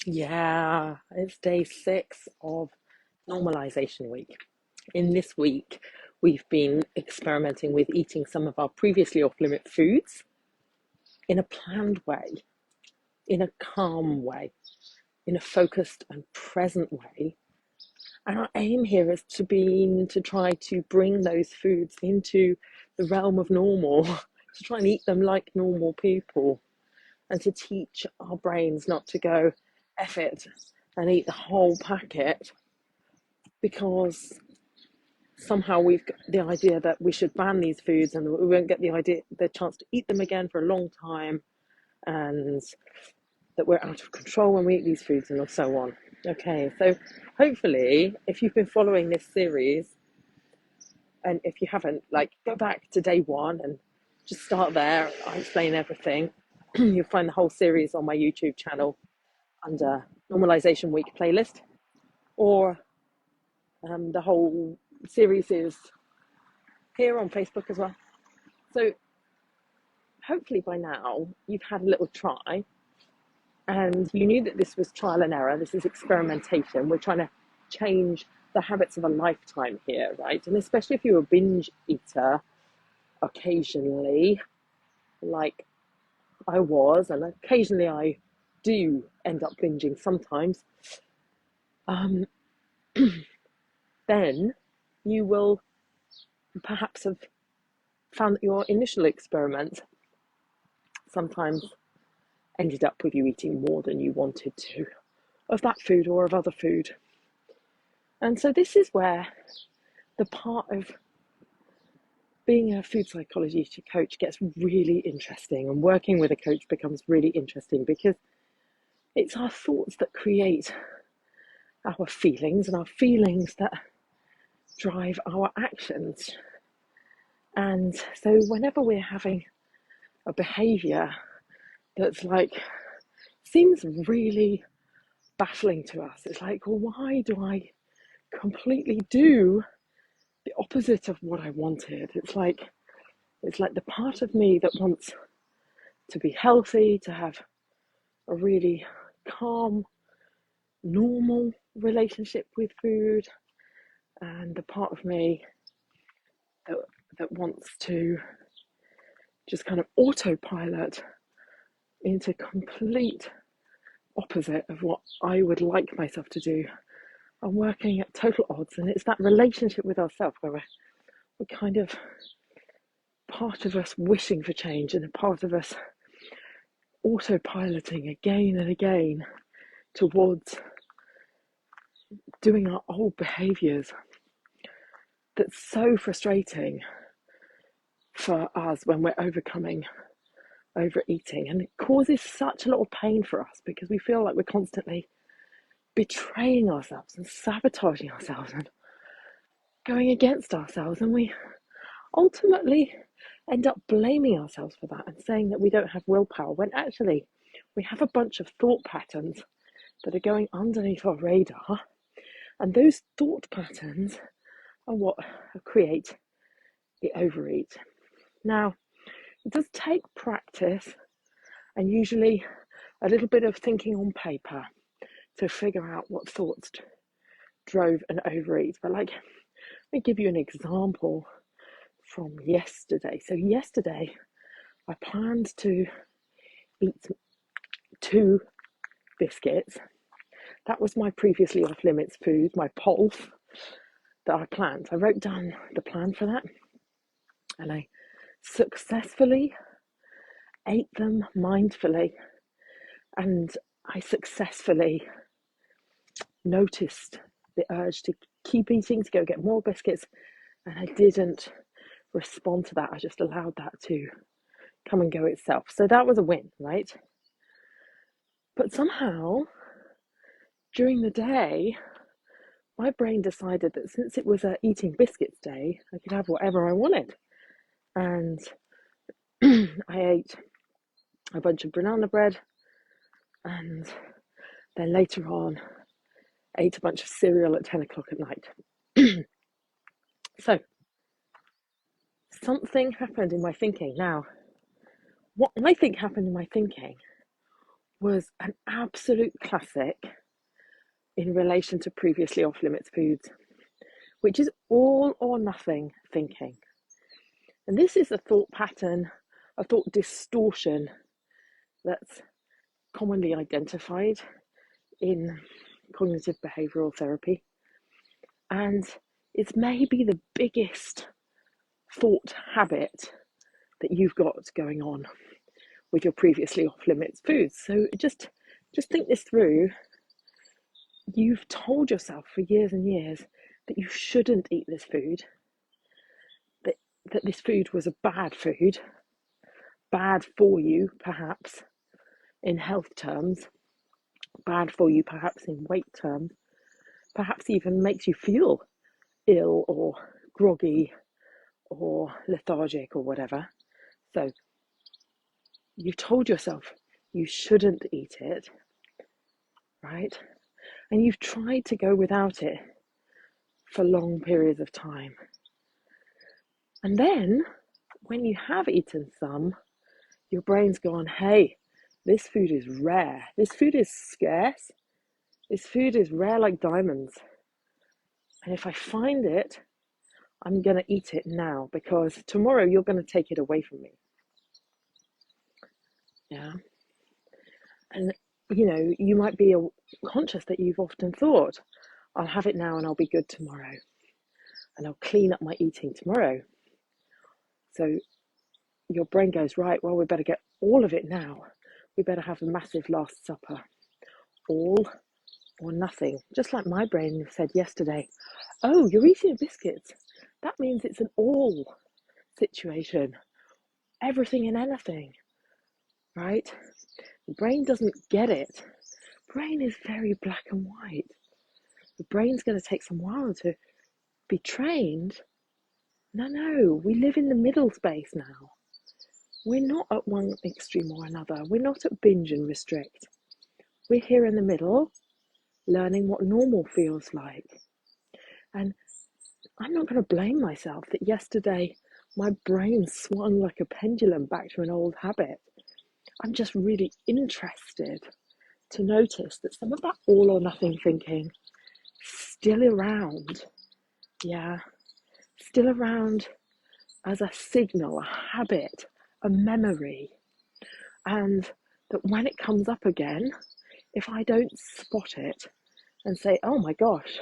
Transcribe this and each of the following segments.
Yeah, it's day 6 of normalization week. In this week, we've been experimenting with eating some of our previously off limit foods in a planned way, in a calm way, in a focused and present way. And our aim here is to try to bring those foods into the realm of normal, to try and eat them like normal people, and to teach our brains not to go F it and eat the whole packet because somehow we've got the idea that we should ban these foods and we won't get the chance to eat them again for a long time, and that we're out of control when we eat these foods and so on. Okay, so hopefully if you've been following this series, and if you haven't, like, go back to day 1 and just start there. I explain everything. You'll find the whole series on my YouTube channel under Normalization Week playlist, or the whole series is here on Facebook as well. So hopefully by now you've had a little try and you knew that this was trial and error. This is experimentation. We're trying to change the habits of a lifetime here, right? And especially if you're a binge eater occasionally, like I was, and occasionally I do end up binging sometimes, then you will perhaps have found that your initial experiment sometimes ended up with you eating more than you wanted to of that food or of other food. And so this is where the part of being a food psychology coach gets really interesting, and working with a coach becomes really interesting because it's our thoughts that create our feelings, and our feelings that drive our actions. And so whenever we're having a behavior that's like seems really baffling to us, it's like, well, why do I completely do the opposite of what I wanted? It's like the part of me that wants to be healthy, to have a really calm, normal relationship with food, and the part of me that wants to just kind of autopilot into complete opposite of what I would like myself to do. I'm working at total odds, and it's that relationship with ourselves where we're kind of part of us wishing for change and a part of us autopiloting again and again towards doing our old behaviors. That's so frustrating for us when we're overcoming overeating, and it causes such a lot of pain for us because we feel like we're constantly betraying ourselves and sabotaging ourselves and going against ourselves, and we ultimately end up blaming ourselves for that and saying that we don't have willpower, when actually we have a bunch of thought patterns that are going underneath our radar, and those thought patterns are what create the overeat. Now, it does take practice and usually a little bit of thinking on paper to figure out what thoughts drove an overeat. But let me give you an example from yesterday. So yesterday I planned to eat 2 biscuits. That was my previously off limits food, my pulse that I planned. I wrote down the plan for that, and I successfully ate them mindfully, and I successfully noticed the urge to keep eating, to go get more biscuits, and I didn't respond to that. I just allowed that to come and go itself. So that was a win, right? But somehow during the day, my brain decided that since it was a eating biscuits day, I could have whatever I wanted. And I ate a bunch of banana bread, and then later on ate a bunch of cereal at 10 o'clock at night. So something happened in my thinking. Now, what I think happened in my thinking was an absolute classic in relation to previously off limits foods, which is all or nothing thinking. And this is a thought pattern, a thought distortion that's commonly identified in cognitive behavioral therapy. And it's maybe the biggest thought habit that you've got going on with your previously off limits foods. So just think this through. You've told yourself for years and years that you shouldn't eat this food, that this food was a bad food, bad for you perhaps in health terms, bad for you perhaps in weight terms, perhaps even makes you feel ill or groggy or lethargic or whatever. So you've told yourself you shouldn't eat it, right? And you've tried to go without it for long periods of time. And then when you have eaten some, your brain's gone, hey, this food is rare. This food is scarce. This food is rare like diamonds. And if I find it, I'm going to eat it now because tomorrow you're going to take it away from me. Yeah. And, you might be conscious that you've often thought, I'll have it now and I'll be good tomorrow. And I'll clean up my eating tomorrow. So your brain goes, right, well, we better get all of it now. We better have a massive Last Supper. All or nothing. Just like my brain said yesterday, oh, you're eating biscuits. That means it's an all situation. Everything and anything, right? The brain doesn't get it. Brain is very black and white. The brain's going to take some while to be trained. No, we live in the middle space now. We're not at one extreme or another. We're not at binge and restrict. We're here in the middle, learning what normal feels like. And I'm not going to blame myself that yesterday my brain swung like a pendulum back to an old habit. I'm just really interested to notice that some of that all or nothing thinking is still around. Yeah, still around as a signal, a habit, a memory. And that when it comes up again, if I don't spot it and say, oh my gosh,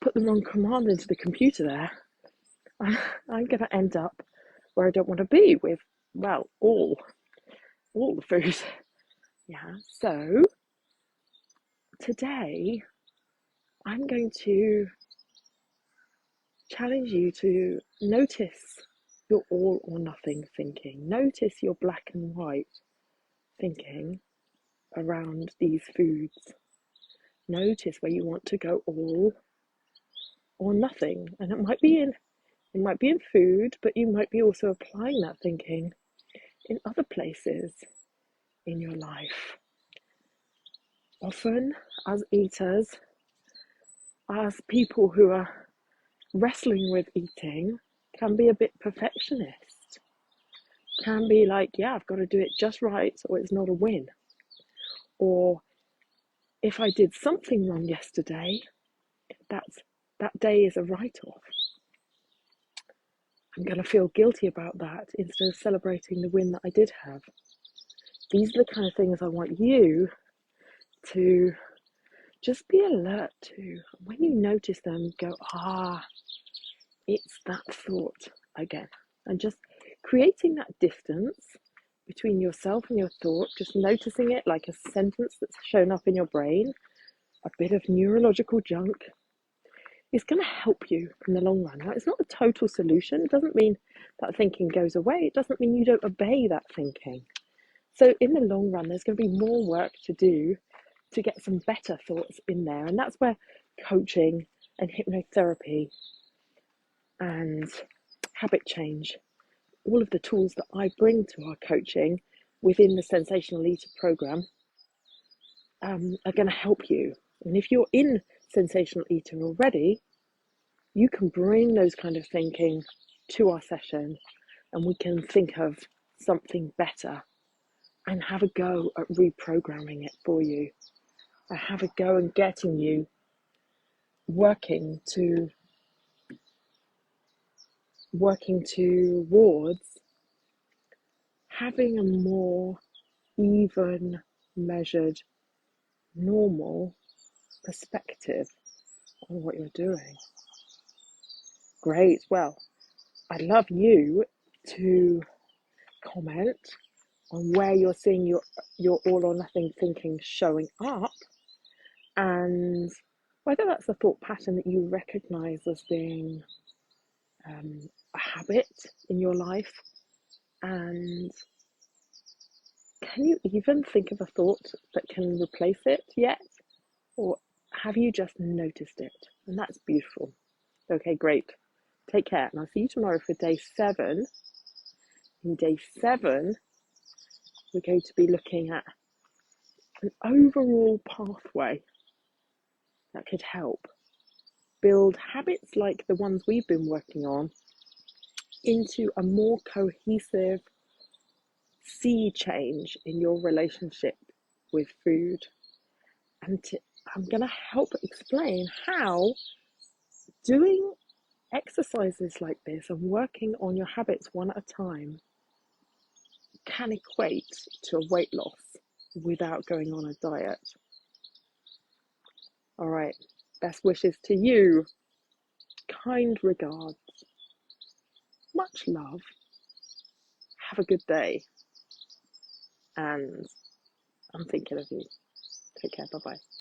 put the wrong command into the computer there, I'm going to end up where I don't want to be with, well, all the food. Yeah, so today I'm going to challenge you to notice your all or nothing thinking. Notice your black and white thinking around these foods. Notice where you want to go all or nothing. And it might be in food, but you might be also applying that thinking in other places in your life. Often, as eaters, as people who are wrestling with eating, can be a bit perfectionist. Can be like, yeah, I've got to do it just right or it's not a win. Or if I did something wrong yesterday, that day is a write-off. I'm going to feel guilty about that instead of celebrating the win that I did have. These are the kind of things I want you to just be alert to. When you notice them, go, it's that thought again. And just creating that distance between yourself and your thought, just noticing it like a sentence that's shown up in your brain, a bit of neurological junk, is going to help you in the long run. Now, it's not a total solution. It doesn't mean that thinking goes away. It doesn't mean you don't obey that thinking. So in the long run, there's going to be more work to do to get some better thoughts in there. And that's where coaching and hypnotherapy and habit change, all of the tools that I bring to our coaching within the Sensational Eater program are going to help you. And if you're in Sensational Eater already, you can bring those kind of thinking to our session and we can think of something better and have a go at reprogramming it for you. And have a go and getting you working towards having a more even, measured, normal perspective on what you're doing. Great. Well, I'd love you to comment on where you're seeing your all or nothing thinking showing up, and whether that's a thought pattern that you recognize as being a habit in your life, and can you even think of a thought that can replace it yet, or have you just noticed it? And that's beautiful. Okay, great. Take care, and I'll see you tomorrow for day 7. In day 7, we're going to be looking at an overall pathway that could help build habits like the ones we've been working on into a more cohesive sea change in your relationship with food. And I'm going to help explain how doing exercises like this and working on your habits one at a time can equate to a weight loss without going on a diet. All right, best wishes to you. Kind regards. Much love. Have a good day. And I'm thinking of you. Take care. Bye-bye.